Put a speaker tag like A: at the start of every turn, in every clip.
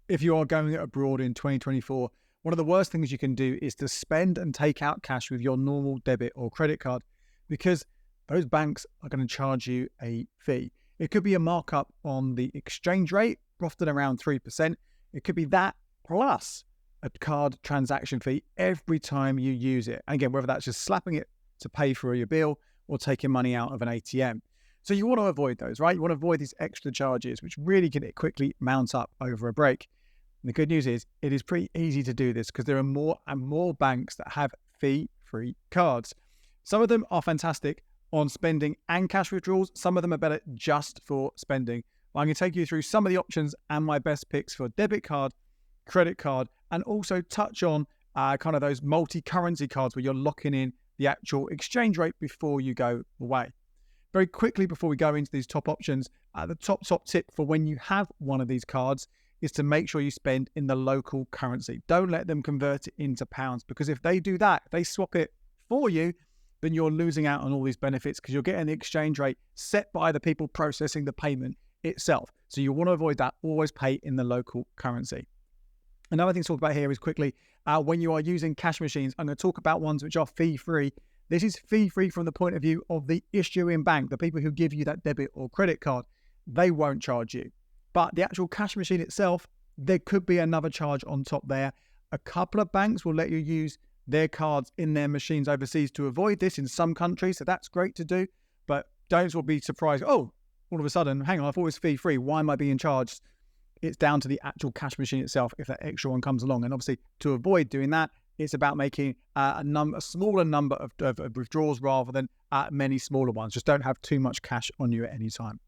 A: If you are going abroad in 2024, one of the worst things you can do is to spend and take out cash with your normal debit or credit card, because those banks are going to charge you a fee. It could be a markup on the exchange rate, often around 3%. It could be that plus a card transaction fee every time you use it. Again, whether that's just slapping it to pay for your bill or taking money out of an ATM. So you want to avoid those, right? You want to avoid these extra charges, which really can quickly mount up over a break. And the good news is it is pretty easy to do this because there are more and more banks that have fee-free cards. Some of them are fantastic on spending and cash withdrawals. Some of them are better just for spending. But I'm going to take you through some of the options and my best picks for debit card, credit card, and also touch on kind of those multi-currency cards where you're locking in the actual exchange rate before you go away. Very quickly before we go into these top options, the top tip for when you have one of these cards is to make sure you spend in the local currency. Don't let them convert it into pounds, because if they do that, if they swap it for you, then you're losing out on all these benefits because you're getting the exchange rate set by the people processing the payment itself. So you want to avoid that. Always pay in the local currency. Another thing to talk about here is quickly, when you are using cash machines, I'm going to talk about ones which are fee-free. This is fee-free from the point of view of the issuing bank, the people who give you that debit or credit card. They won't charge you. But the actual cash machine itself, there could be another charge on top there. A couple of banks will let you use their cards in their machines overseas to avoid this in some countries, so that's great to do. But don't be surprised, oh, all of a sudden, hang on, I thought it was fee-free. Why am I being charged? It's down to the actual cash machine itself if that extra one comes along. And obviously, to avoid doing that, it's about making a smaller number of withdrawals rather than many smaller ones. Just don't have too much cash on you at any time.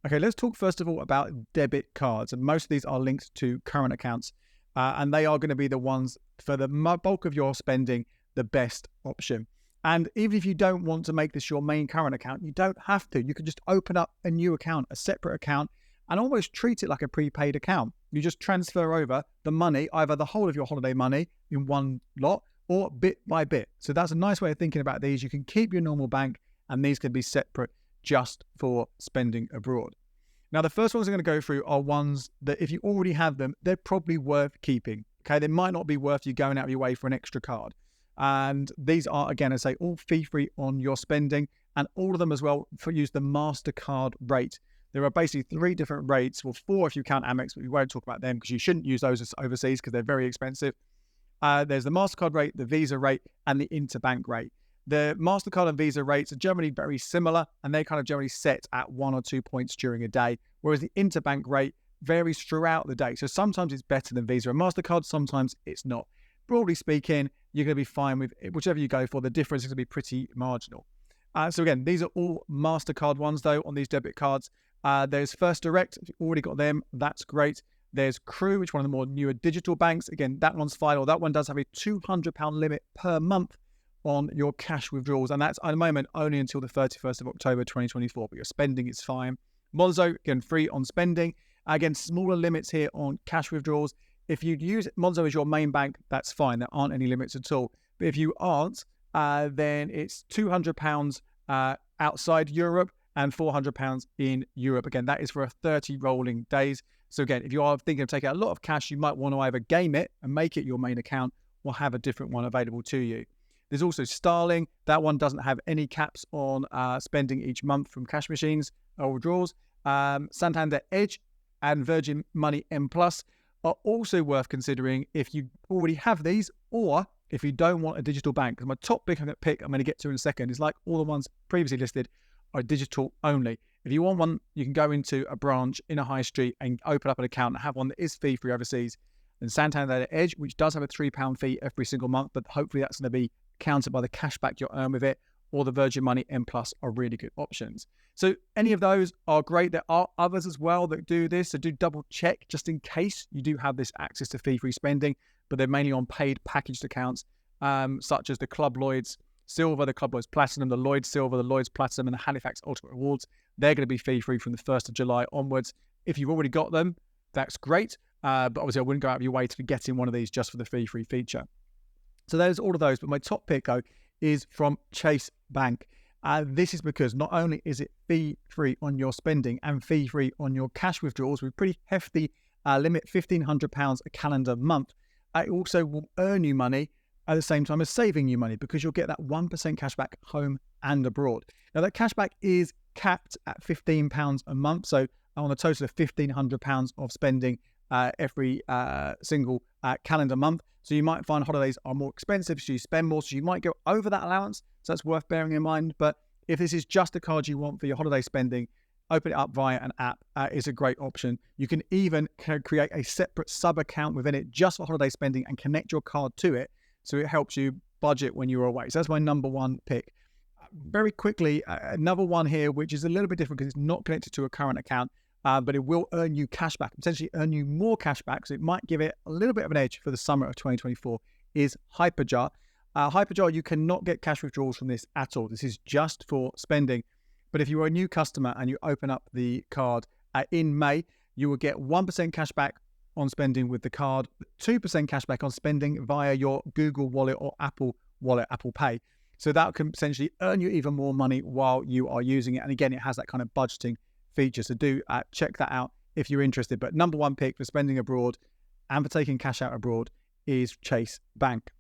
A: Okay, let's talk first of all about debit cards. And most of these are linked to current accounts. And they are going to be the ones for the bulk of your spending, the best option. And even if you don't want to make this your main current account, you don't have to. You can just open up a new account, a separate account, and almost treat it like a prepaid account. You just transfer over the money, either the whole of your holiday money in one lot or bit by bit. So that's a nice way of thinking about these. You can keep your normal bank and these can be separate just for spending abroad. Now, the first ones I'm going to go through are ones that if you already have them, they're probably worth keeping. Okay, they might not be worth you going out of your way for an extra card. And these are, again, I say, all fee-free on your spending, and all of them as well use the MasterCard rate. There are basically 3 different rates, well 4 if you count Amex, but we won't talk about them because you shouldn't use those overseas because they're very expensive. There's the MasterCard rate, the Visa rate, and the interbank rate. The MasterCard and Visa rates are generally very similar, and they kind of generally set at 1 or 2 points during a day, whereas the interbank rate varies throughout the day. So sometimes it's better than Visa and MasterCard, sometimes it's not. Broadly speaking, you're going to be fine with whichever you go for. The difference is going to be pretty marginal. So again, these are all MasterCard ones, though, on these debit cards. There's First Direct. If you've already got them, that's great. There's Crew, which is one of the more newer digital banks. Again, that one's fine, or that one does have a £200 limit per month on your cash withdrawals, and that's at the moment only until the 31st of October 2024, but your spending is fine. Monzo, again, free on spending. Again, smaller limits here on cash withdrawals. If you use Monzo as your main bank, that's fine. There aren't any limits at all. But if you aren't, then it's £200 outside Europe and £400 in Europe. Again, that is for 30 rolling days. So again, if you are thinking of taking out a lot of cash, you might want to either game it and make it your main account or have a different one available to you. There's also Starling. That one doesn't have any caps on spending each month from cash machines or withdrawals. Santander Edge and Virgin Money M Plus are also worth considering if you already have these, or if you don't want a digital bank. Because my top pick I'm going to get to in a second, is like all the ones previously listed are digital only. If you want one, you can go into a branch in a high street and open up an account and have one that is fee-free overseas. And Santander Edge, which does have a £3 fee every single month, but hopefully that's going to be counted by the cashback you'll earn with it, or the Virgin Money M Plus are really good options. So any of those are great. There are others as well that do this, so do double check just in case you do have this access to fee-free spending, but they're mainly on paid packaged accounts, such as the Club Lloyds Silver, the Club Lloyds Platinum, the Lloyds Silver, the Lloyds Platinum, and the Halifax Ultimate Rewards. They're going to be fee-free from the 1st of July onwards. If you've already got them, that's great, but obviously I wouldn't go out of your way to get in one of these just for the fee-free feature. So there's all of those, but my top pick, though, is from Chase Bank. This is because not only is it fee-free on your spending and fee-free on your cash withdrawals with pretty hefty limit £1,500 a calendar month. It also will earn you money at the same time as saving you money, because you'll get that 1% cashback home and abroad. Now, that cashback is capped at £15 a month. So on a total of £1,500 of spending every single calendar month. So you might find holidays are more expensive, so you spend more, so you might go over that allowance. So that's worth bearing in mind. But if this is just a card you want for your holiday spending, open it up via an app is a great option. You can even create a separate sub account within it just for holiday spending and connect your card to it, so it helps you budget when you're away. So that's my number one pick. Very quickly, another one here, which is a little bit different because it's not connected to a current account, but it will earn you cashback, potentially earn you more cashback, so it might give it a little bit of an edge for the summer of 2024, is HyperJar. HyperJar, you cannot get cash withdrawals from this at all. This is just for spending. But if you are a new customer and you open up the card in May, you will get 1% cashback on spending with the card, 2% cashback on spending via your Google Wallet or Apple Wallet, Apple Pay. So that can potentially earn you even more money while you are using it. And again, it has that kind of budgeting feature. So do check that out if you're interested. But number one pick for spending abroad and for taking cash out abroad is Chase Bank.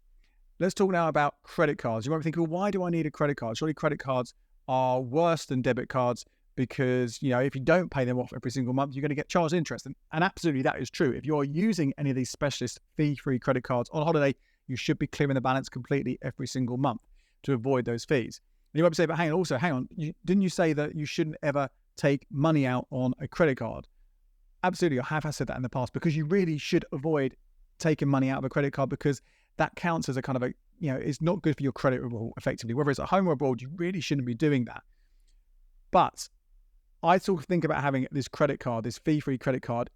A: Let's talk now about credit cards. You might be thinking, well, why do I need a credit card? Surely credit cards are worse than debit cards, because, you know, if you don't pay them off every single month, you're going to get charged interest. And absolutely, that is true. If you're using any of these specialist fee-free credit cards on holiday, you should be clearing the balance completely every single month to avoid those fees. And you might say, but hang on, didn't you say that you shouldn't ever take money out on a credit card? Absolutely, I have said that in the past, because you really should avoid taking money out of a credit card, because that counts as a kind of a, you know, it's not good for your credit report effectively. Whether it's at home or abroad, you really shouldn't be doing that. But I sort of think about having this credit card, this fee-free credit card,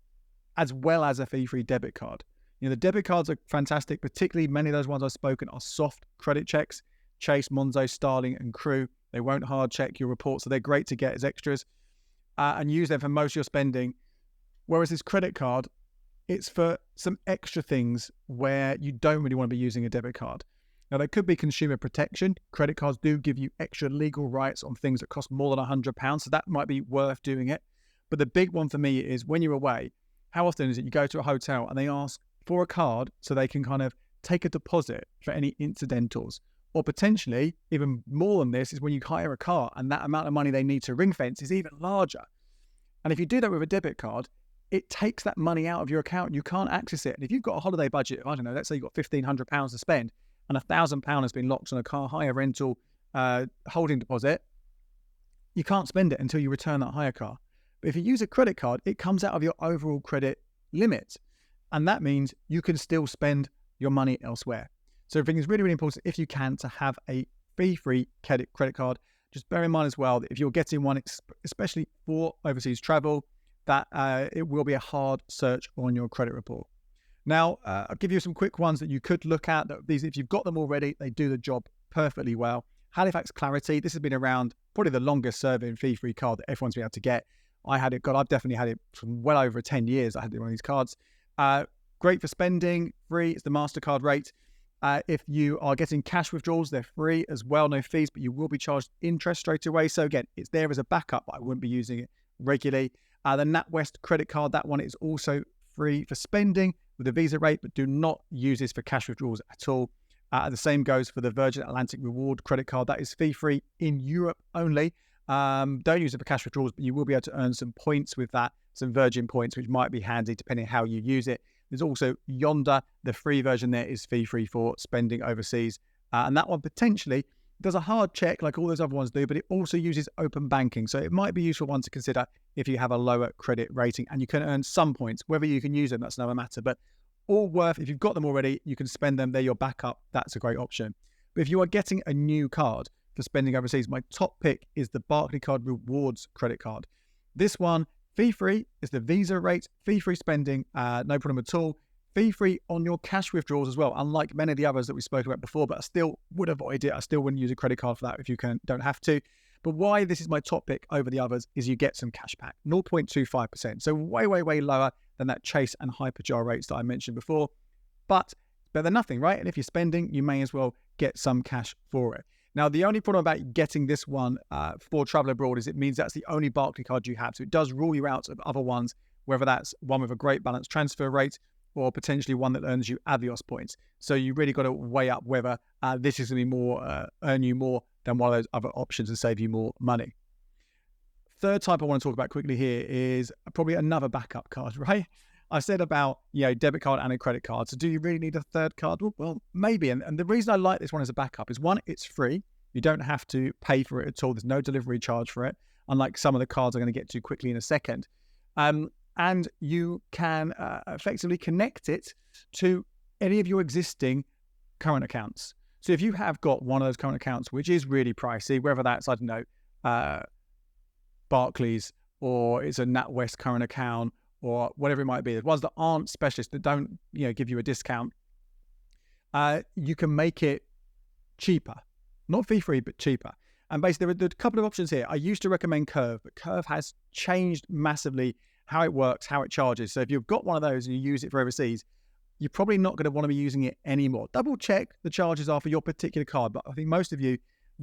A: as well as a fee-free debit card. You know, the debit cards are fantastic, particularly many of those ones I've spoken are soft credit checks. Chase, Monzo, Starling, and Crew. They won't hard check your report, so they're great to get as extras and use them for most of your spending. Whereas this credit card, it's for some extra things where you don't really want to be using a debit card. Now, there could be consumer protection. Credit cards do give you extra legal rights on things that cost more than £100, so that might be worth doing it. But the big one for me is when you're away, how often is it you go to a hotel and they ask for a card so they can kind of take a deposit for any incidentals? Or potentially, even more than this, is when you hire a car and that amount of money they need to ring fence is even larger. And if you do that with a debit card, it takes that money out of your account. You can't access it. And if you've got a holiday budget, I don't know, let's say you've got £1,500 to spend and £1,000 has been locked on a car hire rental holding deposit, you can't spend it until you return that hire car. But if you use a credit card, it comes out of your overall credit limit. And that means you can still spend your money elsewhere. So I think it's really, really important, if you can, to have a fee-free credit card. Just bear in mind as well that if you're getting one, especially for overseas travel, that it will be a hard search on your credit report. Now, I'll give you some quick ones that you could look at. These, if you've got them already, they do the job perfectly well. Halifax Clarity, this has been around, probably the longest serving fee-free card that everyone's been able to get. I had it, I've definitely had it for well over 10 years. I had one of these cards. Great for spending, free. It's the MasterCard rate. If you are getting cash withdrawals, they're free as well, no fees, but you will be charged interest straight away. So again, it's there as a backup, but I wouldn't be using it regularly. The NatWest credit card, that one is also free for spending with a Visa rate, but do not use this for cash withdrawals at all. The same goes for the Virgin Atlantic Reward credit card. That is fee-free in Europe only. Don't use it for cash withdrawals, but you will be able to earn some points with that, some Virgin points, which might be handy depending on how you use it. There's also Yonder. The free version there is fee-free for spending overseas. And that one potentially does a hard check like all those other ones do, but it also uses open banking. So it might be a useful one to consider if you have a lower credit rating, and you can earn some points. Whether you can use them, that's another matter. But all worth, if you've got them already, you can spend them. They're your backup. That's a great option. But if you are getting a new card for spending overseas, my top pick is the Barclaycard Rewards credit card. This one, fee-free, is the Visa rate, fee-free spending, no problem at all. Fee-free on your cash withdrawals as well, unlike many of the others that we spoke about before, but I still would avoid it. I still wouldn't use a credit card for that if you don't have to. But why this is my top pick over the others is you get some cash back, 0.25%. So way, way, way lower than that Chase and HyperJar rates that I mentioned before. But better than nothing, right? And if you're spending, you may as well get some cash for it. Now, the only problem about getting this one for travel abroad is it means that's the only Barclaycard you have. So it does rule you out of other ones whether that's one with a great balance transfer rate or potentially one that earns you Avios points. So you really got to weigh up whether this is going to be more, earn you more than one of those other options and save you more money. Third type I want to talk about quickly here is probably another backup card, right? I said about, debit card and a credit card. So do you really need a third card? Well, maybe. And the reason I like this one as a backup is, one, it's free. You don't have to pay for it at all. There's no delivery charge for it, unlike some of the cards I'm going to get to quickly in a second. And you can effectively connect it to any of your existing current accounts. So if you have got one of those current accounts, which is really pricey, whether that's, I don't know, Barclays, or it's a NatWest current account, or whatever it might be, the ones that aren't specialists, that don't give you a discount, you can make it cheaper. Not fee-free, but cheaper. And basically, there are a couple of options here. I used to recommend Curve, but Curve has changed massively how it works, how it charges. So if you've got one of those and you use it for overseas, you're probably not going to want to be using it anymore. Double check the charges are for your particular card, but I think most of you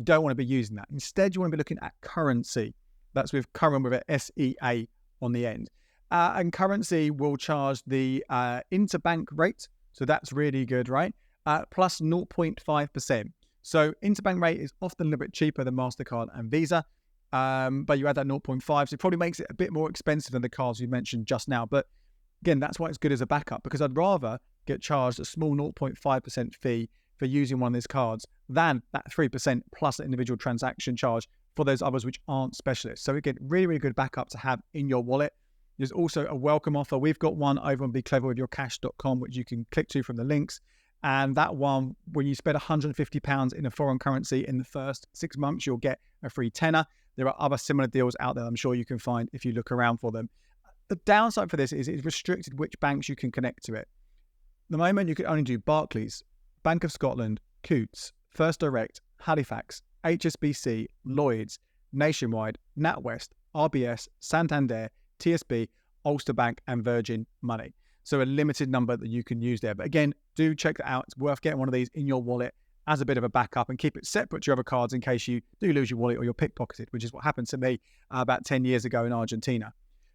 A: don't want to be using that. Instead, you want to be looking at Currensea. That's with Curren with a SEA on the end. And Currensea will charge the interbank rate. So that's really good, right? Plus 0.5%. So interbank rate is often a little bit cheaper than MasterCard and Visa. But you add that 0.5, so it probably makes it a bit more expensive than the cards you mentioned just now. But again, that's why it's good as a backup, because I'd rather get charged a small 0.5% fee for using one of these cards than that 3% plus an individual transaction charge for those others which aren't specialists. So again, really, really good backup to have in your wallet. There's also a welcome offer. We've got one over on becleverwithyourcash.com, which you can click to from the links. And that one, when you spend £150 in a foreign currency in the first 6 months, you'll get a free tenner. There are other similar deals out there I'm sure you can find if you look around for them. The downside for this is it's restricted which banks you can connect to it. At the moment, you can only do Barclays, Bank of Scotland, Coutts, First Direct, Halifax, HSBC, Lloyds, Nationwide, NatWest, RBS, Santander, TSB, Ulster Bank, and Virgin Money. So a limited number that you can use there. But again, do check that out. It's worth getting one of these in your wallet as a bit of a backup, and keep it separate to your other cards in case you do lose your wallet or you're pickpocketed, which is what happened to me about 10 years ago in Argentina.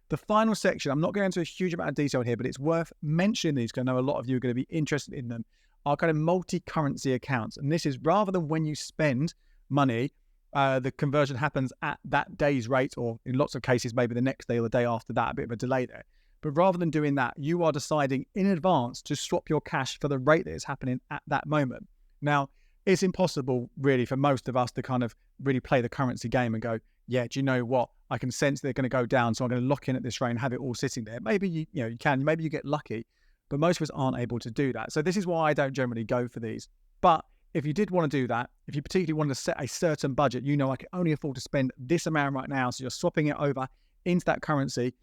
A: The final section, I'm not going into a huge amount of detail here, but it's worth mentioning these because I know a lot of you are going to be interested in them, are kind of multi-currency accounts. And this is rather than when you spend money, the conversion happens at that day's rate, or in lots of cases, maybe the next day or the day after that, a bit of a delay there. But rather than doing that, you are deciding in advance to swap your cash for the rate that is happening at that moment. Now, it's impossible really for most of us to kind of really play the currency game and go, yeah, do you know what? I can sense they're going to go down, so I'm going to lock in at this rate and have it all sitting there. Maybe you can, maybe you get lucky, but most of us aren't able to do that. So this is why I don't generally go for these. But if you did want to do that, if you particularly wanted to set a certain budget, I can only afford to spend this amount right now, so you're swapping it over into that currency,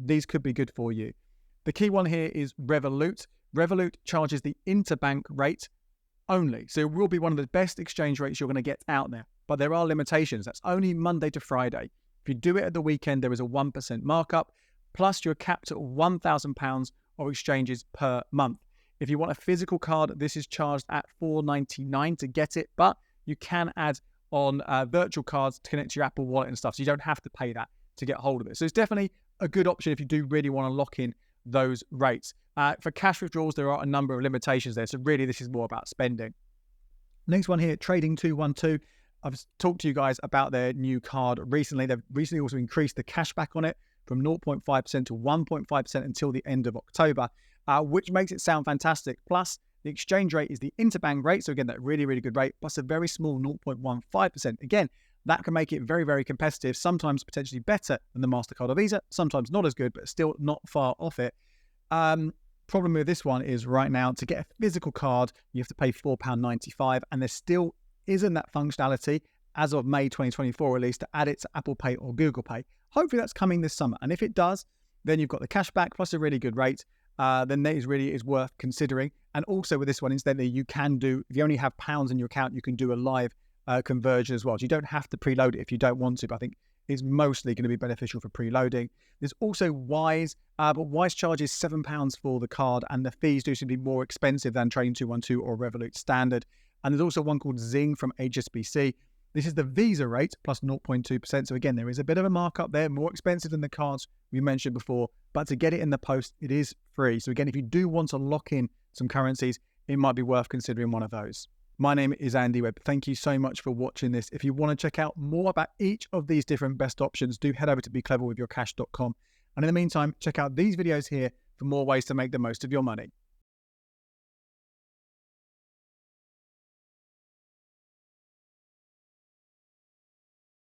A: these could be good for you. The key one here is Revolut. Revolut charges the interbank rate only. So it will be one of the best exchange rates you're going to get out there. But there are limitations. That's only Monday to Friday. If you do it at the weekend, there is a 1% markup, plus you're capped at £1,000 of exchanges per month. If you want a physical card, this is charged at $4.99 to get it, but you can add on virtual cards to connect to your Apple Wallet and stuff, so you don't have to pay that to get hold of it. So it's definitely a good option if you do really want to lock in those rates. For cash withdrawals, there are a number of limitations there, so really this is more about spending. Next one here, Trading 212. I've talked to you guys about their new card recently. They've recently also increased the cashback on it from 0.5% to 1.5% until the end of October, which makes it sound fantastic. Plus, the exchange rate is the interbank rate. So again, that really, really good rate, plus a very small 0.15%. Again, that can make it very, very competitive, sometimes potentially better than the MasterCard or Visa, sometimes not as good, but still not far off it. Problem with this one is right now, to get a physical card, you have to pay £4.95, and there still isn't that functionality as of May 2024 at least to add it to Apple Pay or Google Pay. Hopefully that's coming this summer. And if it does, then you've got the cashback plus a really good rate. Then that is worth considering. And also with this one, incidentally, you can do, if you only have pounds in your account, you can do a live conversion as well. So you don't have to preload it if you don't want to, but I think it's mostly going to be beneficial for preloading. There's also Wise, but Wise charges £7 for the card, and the fees do seem to be more expensive than Trading 212 or Revolut Standard. And there's also one called Zing from HSBC. This is the Visa rate plus 0.2%. So again, there is a bit of a markup there, more expensive than the cards we mentioned before, but to get it in the post, it is free. So again, if you do want to lock in some currencies, it might be worth considering one of those. My name is Andy Webb. Thank you so much for watching this. If you want to check out more about each of these different best options, do head over to becleverwithyourcash.com. And in the meantime, check out these videos here for more ways to make the most of your money.